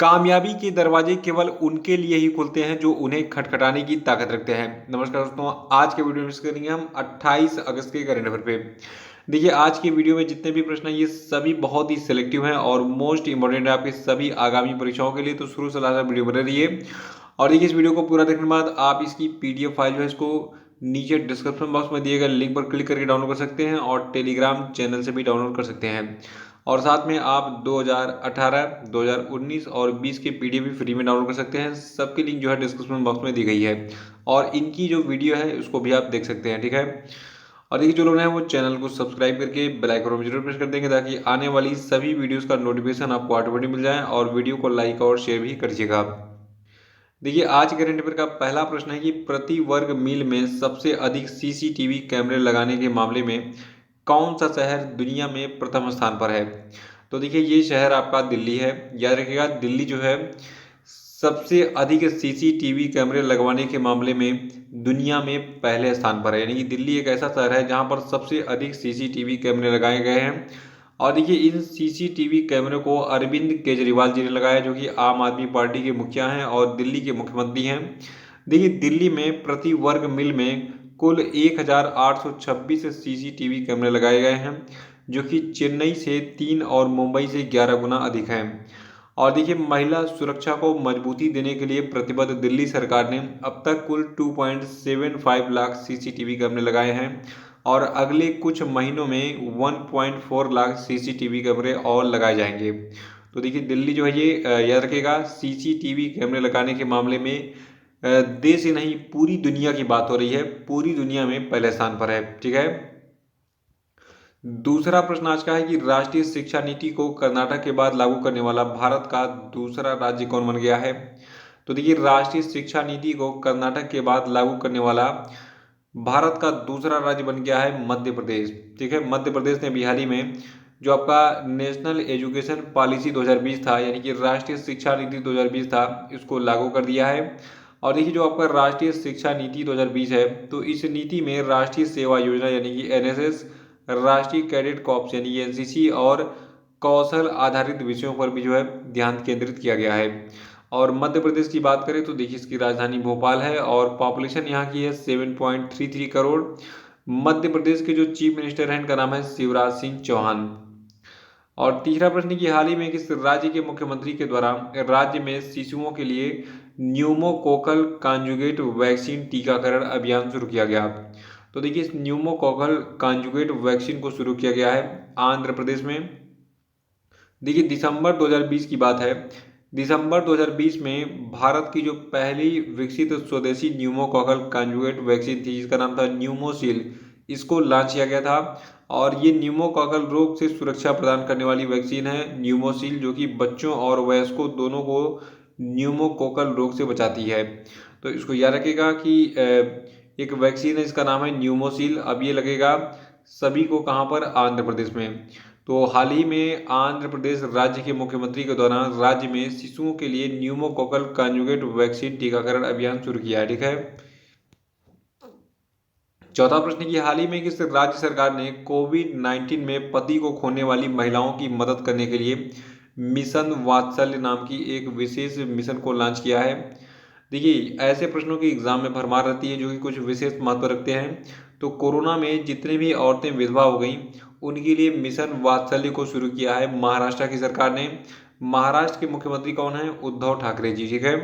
कामयाबी के दरवाजे केवल उनके लिए ही खुलते हैं जो उन्हें खटखटाने की ताकत रखते हैं। नमस्कार दोस्तों, आज के वीडियो में डिस्कस करेंगे हम 28 अगस्त के करंट अफेयर पे। देखिए, आज के वीडियो में जितने भी प्रश्न हैं ये सभी बहुत ही सिलेक्टिव हैं और मोस्ट इंपॉर्टेंट है आपके सभी आगामी परीक्षाओं के लिए। तो शुरू से लास्ट तक वीडियो बने रहिए और देखिए, इस वीडियो को पूरा देखने के बाद आप इसकी पीडीएफ फाइल जो है इसको नीचे डिस्क्रिप्शन बॉक्स में दिए गए लिंक पर क्लिक करके डाउनलोड कर सकते हैं और टेलीग्राम चैनल से भी डाउनलोड कर सकते हैं। और साथ में आप 2018, 2019 और 20 के पीडीएफ भी फ्री में डाउनलोड कर सकते हैं। सबकी लिंक जो है डिस्क्रिप्शन बॉक्स में दी गई है और इनकी जो वीडियो है उसको भी आप देख सकते हैं, ठीक है। और देखिए, जो लोग हैं वो चैनल को सब्सक्राइब करके बेल आइकन को जरूर प्रेस कर देंगे ताकि आने वाली सभी वीडियोस का नोटिफिकेशन आपको ऑटोमेटिक मिल जाए और वीडियो को लाइक और शेयर भी करिएगा। देखिए, आज के करंट अफेयर का पहला प्रश्न है कि प्रति वर्ग मील में सबसे अधिक सीसीटीवी कैमरे लगाने के मामले में कौन सा शहर दुनिया में प्रथम स्थान पर है। तो देखिए, ये शहर आपका दिल्ली है। याद रखिएगा, दिल्ली जो है सबसे अधिक सीसीटीवी कैमरे लगवाने के मामले में दुनिया में पहले स्थान पर है। यानी कि दिल्ली एक ऐसा शहर है जहां पर सबसे अधिक सीसीटीवी कैमरे लगाए गए हैं। और देखिए, इन सीसीटीवी कैमरे को अरविंद केजरीवाल जी ने लगाया, जो कि आम आदमी पार्टी के मुखिया हैं और दिल्ली के मुख्यमंत्री हैं। देखिए, दिल्ली में प्रति वर्ग मील में कुल 1826 सीसीटीवी कैमरे लगाए गए हैं, जो कि चेन्नई से 3 और मुंबई से 11 गुना अधिक हैं। और देखिए, महिला सुरक्षा को मजबूती देने के लिए प्रतिबद्ध दिल्ली सरकार ने अब तक कुल 2.75 लाख सीसीटीवी कैमरे लगाए हैं और अगले कुछ महीनों में 1.4 लाख सीसीटीवी कैमरे और लगाए जाएंगे। तो देखिए, दिल्ली जो है ये याद रखेगा, सीसीटीवी कैमरे लगाने के मामले में देश ही नहीं पूरी दुनिया की बात हो रही है। पूरी दुनिया में पहले स्थान पर है, ठीक है। दूसरा प्रश्न आज का है कि राष्ट्रीय शिक्षा नीति को कर्नाटक के बाद लागू करने वाला भारत का दूसरा राज्य कौन बन गया है। तो देखिए, राष्ट्रीय शिक्षा नीति को कर्नाटक के बाद लागू करने वाला भारत का दूसरा राज्य बन गया है मध्य प्रदेश, ठीक है। मध्य प्रदेश ने भी हाल ही में जो आपका नेशनल एजुकेशन पॉलिसी 2020 था, यानी कि राष्ट्रीय शिक्षा नीति 2020 था, इसको लागू कर दिया है। और देखिए, जो आपका राष्ट्रीय शिक्षा नीति 2020 है, तो इस नीति में राष्ट्रीय सेवा योजना यानी कि एनएसएस, राष्ट्रीय कैडेट कॉर्प्स यानी कि एनसीसी और कौशल आधारित विषयों पर भी जो है ध्यान केंद्रित किया गया है। और मध्य प्रदेश की बात करें तो देखिए, इसकी राजधानी भोपाल है और पॉपुलेशन यहाँ की है 7.33 करोड़। मध्य प्रदेश के जो चीफ मिनिस्टर हैं इनका नाम है शिवराज सिंह चौहान। और तीसरा प्रश्न कि हाल ही में किस राज्य के मुख्यमंत्री के द्वारा राज्य में शिशुओं के लिए न्यूमोकोकल कॉन्जुगेट वैक्सीन टीकाकरण अभियान शुरू किया गया। तो देखिए, इस न्यूमोकोकल कॉन्जुगेट वैक्सीन को शुरू किया गया है आंध्र प्रदेश में। देखिए, दिसंबर 2020 की बात है। दिसंबर 2020 में भारत की जो पहली विकसित स्वदेशी न्यूमोकोकल कॉन्जुगेट वैक्सीन थी, जिसका नाम था न्यूमोसिल, इसको लॉन्च किया गया था। और ये न्यूमोकोकल रोग से सुरक्षा प्रदान करने वाली वैक्सीन है न्यूमोसिल, जो कि बच्चों और वयस्कों दोनों को न्यूमोकोकल रोग से बचाती है। तो इसको याद रखिएगा कि एक वैक्सीन है, इसका नाम है न्यूमोसिल। अब ये लगेगा सभी को कहाँ पर, आंध्र प्रदेश में। तो हाल ही में आंध्र प्रदेश राज्य के मुख्यमंत्री के दौरान राज्य में शिशुओं के लिए न्यूमोकोकल कॉन्जुगेट वैक्सीन टीकाकरण अभियान शुरू किया है, ठीक है। चौथा प्रश्न की हाल ही में किस राज्य सरकार ने कोविड-19 में पति को खोने वाली महिलाओं की मदद करने के लिए मिशन वात्सल्य नाम की एक विशेष मिशन को लॉन्च किया है। देखिए, ऐसे प्रश्नों की एग्जाम में भरमार रहती है जो कि कुछ विशेष महत्व रखते हैं। तो कोरोना में जितने भी औरतें विधवा हो गई उनके लिए मिशन वात्सल्य को शुरू किया है महाराष्ट्र की सरकार ने। महाराष्ट्र के मुख्यमंत्री कौन है, उद्धव ठाकरे जी, ठीक है।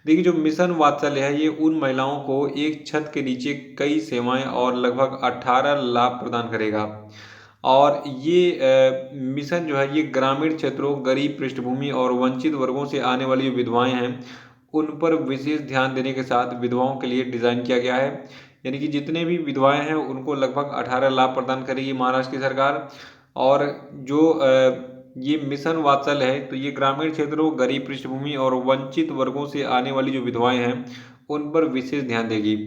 देखिए, जो मिशन वात्सल्य है ये उन महिलाओं को एक छत के नीचे कई सेवाएं और लगभग 18 लाभ प्रदान करेगा। और ये मिशन जो है ये ग्रामीण क्षेत्रों, गरीब पृष्ठभूमि और वंचित वर्गों से आने वाली जो विधवाएं हैं उन पर विशेष ध्यान देने के साथ विधवाओं के लिए डिज़ाइन किया गया है। यानी कि जितने भी विधवाएं हैं उनको लगभग 18 लाभ प्रदान करेगी महाराष्ट्र की सरकार। और जो ये मिशन वात्सल्य है तो ये ग्रामीण क्षेत्रों, गरीब पृष्ठभूमि और वंचित वर्गों से आने वाली जो विधवाएं हैं उन पर विशेष ध्यान देगी।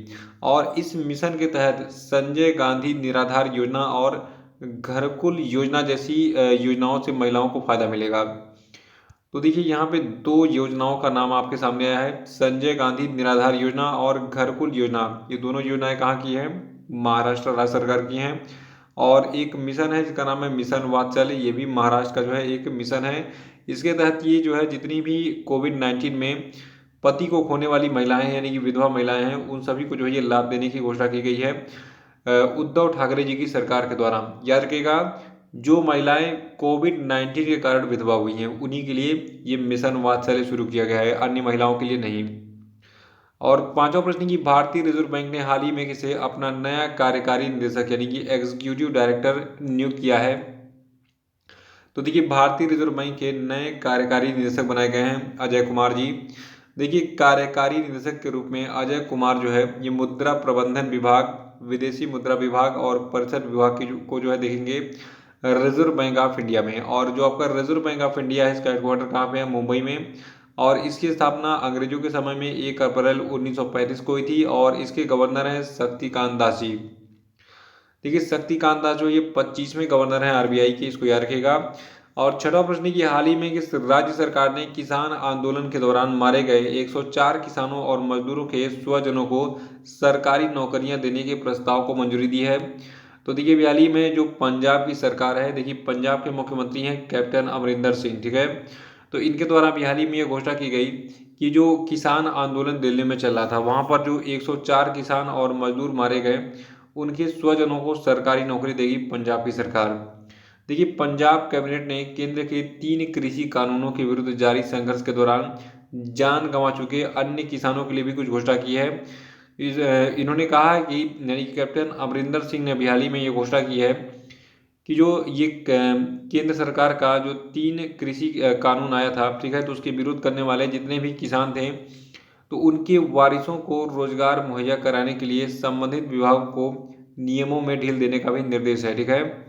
और इस मिशन के तहत संजय गांधी निराधार योजना और घरकुल योजना जैसी योजनाओं से महिलाओं को फायदा मिलेगा। तो देखिए, यहाँ पे दो योजनाओं का नाम आपके सामने आया है, संजय गांधी निराधार योजना और घरकुल योजना। ये दोनों योजनाएं कहाँ की हैं, महाराष्ट्र राज्य सरकार की हैं। और एक मिशन है जिसका नाम है मिशन वात्सल्य, ये भी महाराष्ट्र का जो है एक मिशन है। इसके तहत ये जो है जितनी भी कोविड-19 में पति को खोने वाली महिलाएं हैं यानी कि विधवा महिलाएं हैं, उन सभी को जो है ये लाभ देने की घोषणा की गई है उद्धव ठाकरे जी की सरकार के द्वारा। याद रखिएगा, जो महिलाएं कोविड-19 के कारण विधवा हुई हैं उन्हीं के लिए ये मिशन वात्सल्य शुरू किया गया है, अन्य महिलाओं के लिए नहीं। और पांचवा प्रश्न की भारतीय रिजर्व बैंक ने हाल ही में किसे अपना नया कार्यकारी निदेशक यानी कि एग्जीक्यूटिव डायरेक्टर नियुक्त किया है? तो देखिए, भारतीय रिजर्व बैंक के नए कार्यकारी निदेशक बनाए गए हैं अजय कुमार जी। देखिए, कार्यकारी निदेशक के रूप में अजय कुमार जो है ये मुद्रा प्रबंधन विभाग, विदेशी मुद्रा विभाग और परिषद विभाग को जो है देखेंगे रिजर्व बैंक ऑफ इंडिया में। और जो आपका रिजर्व बैंक ऑफ इंडिया है इसका हेडक्वार्टर कहाँ पे है? मुंबई में। और इसकी स्थापना अंग्रेजों के समय में 1 अप्रैल 1935 को हुई थी और इसके गवर्नर हैं शक्तिकांत दास जी। देखिए, शक्तिकांत दास जो ये 25वें गवर्नर हैं आरबीआई के, इसको याद रखिएगा। और छठा प्रश्न की हाल ही में किस राज्य सरकार ने किसान आंदोलन के दौरान मारे गए 104 किसानों और मजदूरों के स्वजनों को सरकारी नौकरियां देने के प्रस्ताव को मंजूरी दी है? तो देखिए, हाल ही में जो पंजाब की सरकार है, देखिए पंजाब के मुख्यमंत्री हैं कैप्टन अमरिंदर सिंह, ठीक है। तो इनके द्वारा हाल ही में यह घोषणा की गई कि जो किसान आंदोलन दिल्ली में चल रहा था वहां पर जो 104 किसान और मजदूर मारे गए उनके स्वजनों को सरकारी नौकरी देगी पंजाब की सरकार। देखिए, पंजाब कैबिनेट ने केंद्र के 3 कृषि कानूनों के विरुद्ध जारी संघर्ष के दौरान जान गंवा चुके अन्य किसानों के लिए भी कुछ घोषणा की है। इन्होंने कहा है कि यानी कि कैप्टन अमरिंदर सिंह ने हाल ही में ये घोषणा की है कि जो ये केंद्र सरकार का जो 3 कृषि कानून आया था, ठीक है, तो उसके विरोध करने वाले जितने भी किसान थे तो उनके वारिसों को रोजगार मुहैया कराने के लिए संबंधित विभाग को नियमों में ढील देने का भी निर्देश है, ठीक है।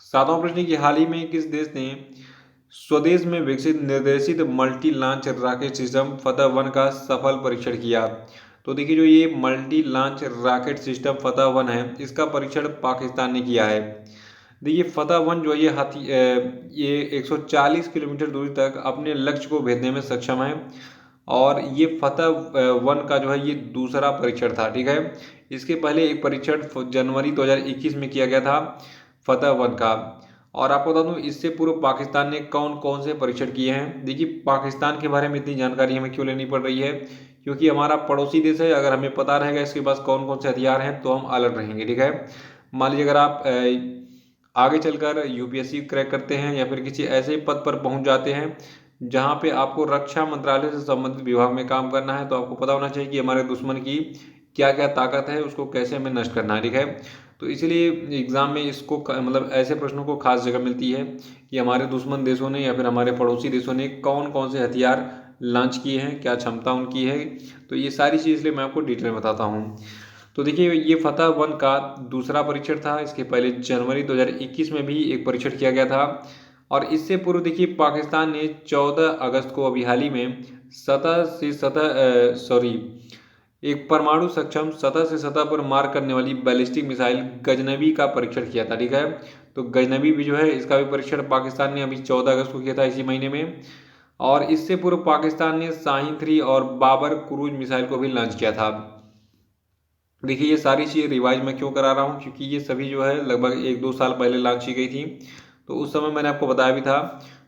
सातवां प्रश्न की हाल ही में किस देश ने स्वदेश में विकसित निर्देशित मल्टी लॉन्च रॉकेट सिस्टम फतह-1 का सफल परीक्षण किया? तो देखिए, जो ये मल्टी लॉन्च रॉकेट सिस्टम फतह-1 है इसका परीक्षण पाकिस्तान ने किया है। देखिए, फतह-1 जो ये 140 किलोमीटर दूरी तक अपने लक्ष्य को भेजने में सक्षम है और ये फतह-1 का जो है ये दूसरा परीक्षण था, ठीक है। इसके पहले एक परीक्षण जनवरी 2021 में किया गया था फतह-1 का। और आपको बता दूं, इससे पूर्व पाकिस्तान ने कौन कौन से परीक्षण किए हैं? देखिए, पाकिस्तान के बारे में इतनी जानकारी हमें क्यों लेनी पड़ रही है? क्योंकि हमारा पड़ोसी देश है, अगर हमें पता रहेगा इसके पास कौन कौन से हथियार हैं तो हम अलर्ट रहेंगे, ठीक है। मान लीजिए अगर आप आगे चलकर यूपीएससी क्रैक करते हैं या फिर किसी ऐसे पद पर पहुंच जाते हैं जहां पे आपको रक्षा मंत्रालय से संबंधित विभाग में काम करना है, तो आपको पता होना चाहिए कि हमारे दुश्मन की क्या क्या ताकत है, उसको कैसे हमें नष्ट करना है, ठीक है। तो इसलिए एग्जाम में इसको मतलब ऐसे प्रश्नों को खास जगह मिलती है कि हमारे दुश्मन देशों ने या फिर हमारे पड़ोसी देशों ने कौन कौन से हथियार लॉन्च किए हैं, क्या क्षमता उनकी है। तो ये सारी चीज़ इसलिए मैं आपको डिटेल में बताता हूँ। तो देखिए, ये फतह-1 का दूसरा परीक्षण था। इसके पहले जनवरी 2021 में भी एक परीक्षण किया गया था और इससे पूर्व देखिए पाकिस्तान ने 14 अगस्त को अभी हाल ही में एक परमाणु सक्षम सतह से सतह पर मार करने वाली बैलिस्टिक मिसाइल गजनबी का परीक्षण किया था, ठीक है। तो गजनबी भी जो है इसका भी परीक्षण पाकिस्तान ने अभी 14 अगस्त को किया था इसी महीने में। और इससे पूर्व पाकिस्तान ने शाहीन 3 और बाबर क्रूज मिसाइल को भी लॉन्च किया था। देखिए, ये सारी चीज़ें रिवाइज मैं क्यों करा रहा हूँ, क्योंकि ये सभी जो है लगभग 1-2 साल पहले लॉन्च की गई थी। तो उस समय मैंने आपको बताया भी था।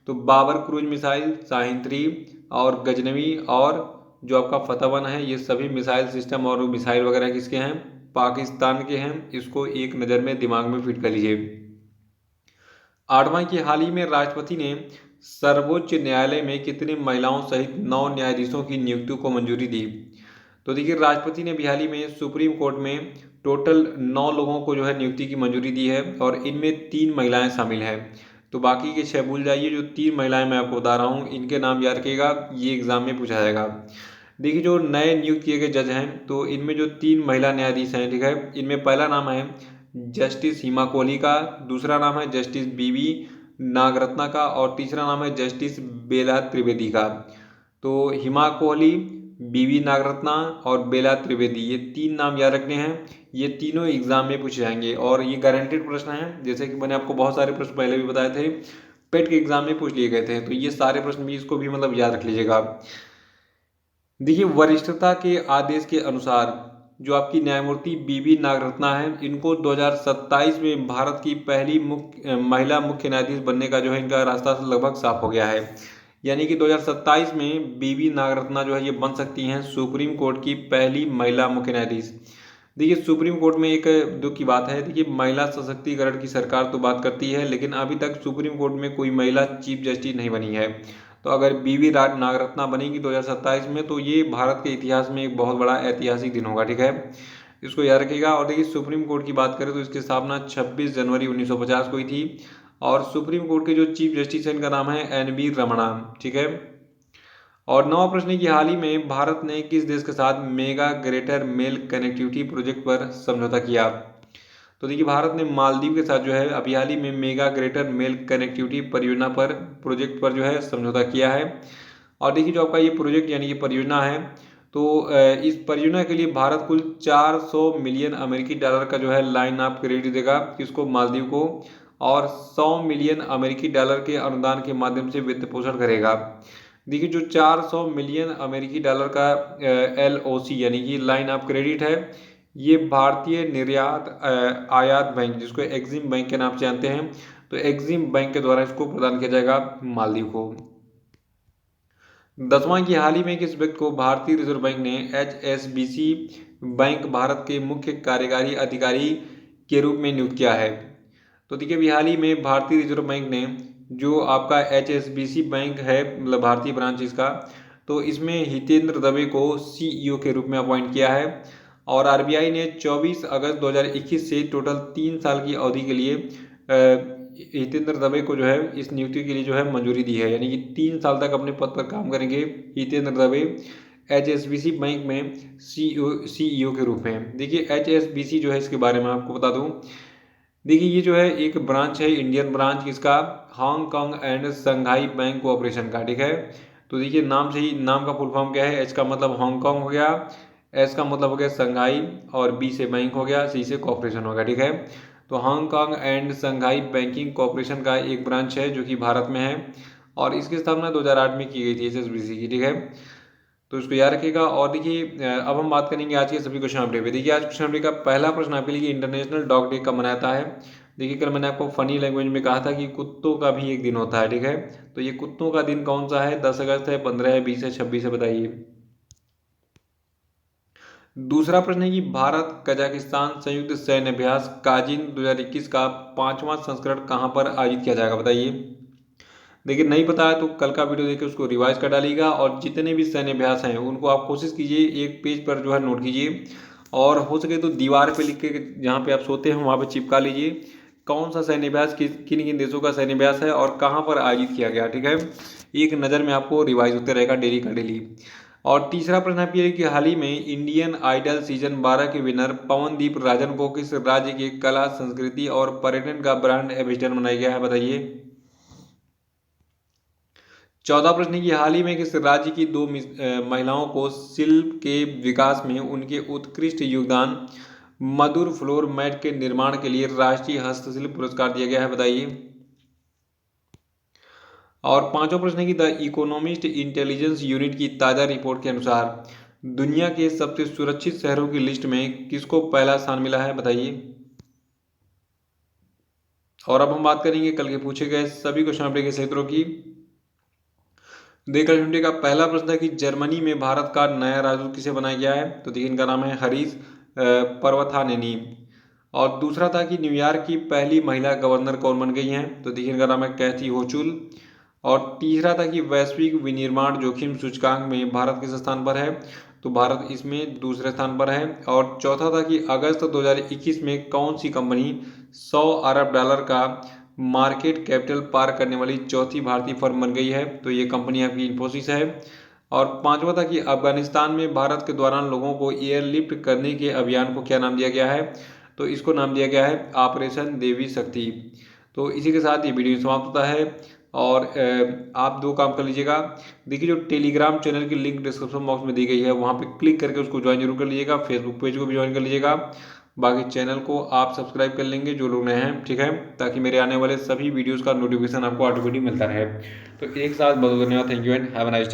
तो बाबर क्रूज मिसाइल, शाहीन 3 और गजनवी और जो आपका फतह-1 है, ये सभी मिसाइल सिस्टम और मिसाइल वगैरह किसके हैं? पाकिस्तान के हैं। इसको एक नज़र में दिमाग में फिट कर लीजिए। आठवां की हाल ही में राष्ट्रपति ने सर्वोच्च न्यायालय में कितनी महिलाओं सहित 9 न्यायाधीशों की नियुक्ति को मंजूरी दी? तो देखिए, राष्ट्रपति ने हाल ही में सुप्रीम कोर्ट में टोटल 9 लोगों को जो है नियुक्ति की मंजूरी दी है और इनमें 3 महिलाएं शामिल हैं। तो बाकी के 6 भूल जाइए। जो 3 महिलाएं मैं आपको बता रहा हूँ इनके नाम याद रखिएगा, ये एग्जाम में पूछा जाएगा। देखिए, जो नए नियुक्त किए गए जज हैं तो इनमें जो 3 महिला न्यायाधीश हैं, ठीक है, इनमें पहला नाम है जस्टिस हिमा कोहली का, दूसरा नाम है जस्टिस बीवी नागरत्ना का और तीसरा नाम है जस्टिस बेला त्रिवेदी का। तो हिमा कोहली, बीवी नागरत्ना और बेला त्रिवेदी, ये 3 नाम याद रखने हैं। ये तीनों एग्जाम में पूछे जाएंगे और ये गारंटेड प्रश्न है। जैसे कि मैंने आपको बहुत सारे प्रश्न पहले भी बताए थे, पेट के एग्जाम में पूछ लिए गए थे। तो ये सारे प्रश्न भी इसको भी मतलब याद रख लीजिएगा। देखिए, वरिष्ठता के आदेश के अनुसार जो आपकी न्यायमूर्ति बीबी नागरत्ना है, इनको 2027 में भारत की पहली महिला मुख्य न्यायाधीश बनने का जो है इनका रास्ता लगभग साफ हो गया है। यानी कि 2027 में बीबी नागरत्ना जो है ये बन सकती हैं सुप्रीम कोर्ट की पहली महिला मुख्य न्यायाधीश। देखिए सुप्रीम कोर्ट में एक दुख की बात है, देखिए महिला सशक्तिकरण की सरकार तो बात करती है, लेकिन अभी तक सुप्रीम कोर्ट में कोई महिला चीफ जस्टिस नहीं बनी है। तो अगर बीबी नागरत्ना बनेगी 2027 में, तो ये भारत के इतिहास में एक बहुत बड़ा ऐतिहासिक दिन होगा। ठीक है, इसको याद रखिएगा। और देखिए सुप्रीम कोर्ट की बात करें तो इसकी स्थापना 26 जनवरी 1950 को हुई थी। और सुप्रीम कोर्ट के जो चीफ जस्टिस है इनका नाम है NV रमणा। ठीक है, और नवा प्रश्न की हाल ही में भारत ने किस देश के साथ mega greater Male connectivity project पर समझौता किया? तो देखिए भारत ने मालदीव के साथ जो है अभी हाल ही में मेगा ग्रेटर मेल कनेक्टिविटी परियोजना पर प्रोजेक्ट पर जो है समझौता किया है। और देखिए जो आपका ये प्रोजेक्ट यानी ये परियोजना है, तो इस परियोजना के लिए भारत कुल 400 मिलियन अमेरिकी डॉलर का जो है लाइन ऑफ क्रेडिट देगा किसको? मालदीव को। और 100 मिलियन अमेरिकी डॉलर के अनुदान के माध्यम से वित्त पोषण करेगा। देखिए जो 400 मिलियन अमेरिकी डॉलर का LOC यानी कि लाइन ऑफ क्रेडिट है, ये भारतीय निर्यात आयात बैंक जिसको एक्सिम बैंक के नाम से जानते हैं, तो एक्सिम बैंक के द्वारा इसको प्रदान किया जाएगा मालदीव को। 10वां की हाल ही में किस व्यक्ति को भारतीय रिजर्व बैंक ने HSBC बैंक भारत के मुख्य कार्यकारी अधिकारी के रूप में नियुक्त किया है? तो देखिए अभी हाल ही में भारतीय रिजर्व बैंक ने जो आपका HSBC बैंक है, मतलब भारतीय ब्रांच इसका, तो इसमें हितेंद्र दवे को CEO के रूप में अपॉइंट किया है। और RBI ने 24 अगस्त 2021 से टोटल 3 साल की अवधि के लिए हितेंद्र दवे को जो है इस नियुक्ति के लिए जो है मंजूरी दी है, यानी कि 3 साल तक अपने पद पर काम करेंगे हितेंद्र दवे HSBC बैंक में CEO के रूप में। देखिए HSBC जो है इसके बारे में आपको बता दूं, देखिए ये जो है एक ब्रांच है, इंडियन ब्रांच किसका? Hong Kong and Shanghai bank cooperation का। ठीक है, तो देखिए नाम से ही, नाम का फुल फॉर्म क्या है? H का मतलब हांगकांग हो गया, S का मतलब हो गया संघाई, और B से बैंक हो गया, C से कॉपरेशन हो गया। ठीक है, तो Hong Kong and Shanghai banking corporation का एक ब्रांच है जो कि भारत में है, और इसकी स्थापना 2008 में की गई थी HSBC की। ठीक है, तो इसको याद रखिएगा। और देखिए अब हम बात करेंगे आज के सभी क्वेश्चन अपडेट पे। देखिए आज क्वेश्चन अपडेट का पहला प्रश्न आपके लिए इंटरनेशनल डॉग डे कब मनाता है? देखिए कल मैंने आपको फनी लैंग्वेज में कहा था कि कुत्तों का भी एक दिन होता है। ठीक है, तो ये कुत्तों का दिन कौन सा है? 10 अगस्त है, 15 है, 20 है, 26 है, बताइए। दूसरा प्रश्न है कि भारत कजाकिस्तान संयुक्त सैन्य अभ्यास काजिन 2021 का 5वां संस्करण कहां पर आयोजित किया जाएगा? बताइए। देखिए नहीं पता है तो कल का वीडियो देखिए उसको रिवाइज कर डालिएगा, और जितने भी सैन्य अभ्यास हैं उनको आप कोशिश कीजिए एक पेज पर जो है नोट कीजिए, और हो सके तो दीवार पे लिख के जहाँ पे आप सोते हैं वहाँ पे चिपका लीजिए कौन सा सैन्य अभ्यास किन किन देशों का सैन्य अभ्यास है और कहाँ पर आयोजित किया गया। ठीक है, एक नज़र में आपको रिवाइज होते रहेगा डेली का डेली। और तीसरा प्रश्न आप ये है कि हाल ही में इंडियन आइडल सीजन 12 के विनर पवनदीप राजन को किस राज्य के कला संस्कृति और पर्यटन का ब्रांड एम्बेसडर बनाया गया है? बताइए। 14 प्रश्न की हाल ही में किस राज्य की 2 महिलाओं को शिल्प के विकास में उनके उत्कृष्ट योगदान मधुर फ्लोर मैट के निर्माण के लिए राष्ट्रीय हस्तशिल्प पुरस्कार दिया गया है? बताइए। और पांचवा प्रश्न है कि द इकोनॉमिस्ट इंटेलिजेंस यूनिट की ताजा रिपोर्ट के अनुसार दुनिया के सबसे सुरक्षित शहरों की लिस्ट में किसको पहला स्थान मिला है? बताइए। और अब हम बात करेंगे कल के पूछे गए सभी क्वेश्चन अपडेट के क्षेत्रों की। देखा घंटे का पहला प्रश्न था कि जर्मनी में भारत का नया राजदूत किसे बनाया गया है? तो देखिए इनका नाम है हरीश पर्वथानेनी। और दूसरा था कि न्यूयॉर्क की पहली महिला गवर्नर कौन बन गई हैं? तो देखिए इनका नाम है कैथी होचुल। और तीसरा था कि वैश्विक विनिर्माण जोखिम सूचकांक में भारत किस स्थान पर है? तो भारत इसमें दूसरे स्थान पर है। और चौथा था कि अगस्त 2021 में कौन सी कंपनी 100 अरब डॉलर का मार्केट कैपिटल पार करने वाली चौथी भारतीय फर्म बन गई है? तो ये कंपनी आपकी इन्फोसिस है। और पांचवा था कि अफगानिस्तान में भारत के दौरान लोगों को एयरलिफ्ट करने के अभियान को क्या नाम दिया गया है? तो इसको नाम दिया गया है ऑपरेशन देवी शक्ति। तो इसी के साथ ये वीडियो समाप्त होता है। और आप 2 काम कर लीजिएगा। देखिए जो टेलीग्राम चैनल की लिंक डिस्क्रिप्शन बॉक्स में दी गई है वहाँ पे क्लिक करके उसको ज्वाइन जरूर कर लीजिएगा। फेसबुक पेज को भी ज्वाइन कर लीजिएगा। बाकी चैनल को आप सब्सक्राइब कर लेंगे जो लोग नए हैं, ठीक है, ताकि मेरे आने वाले सभी वीडियोस का नोटिफिकेशन आपको ऑटोमेटिक मिलता रहे। तो एक साथ बहुत धन्यवाद। Thank you and have a nice day.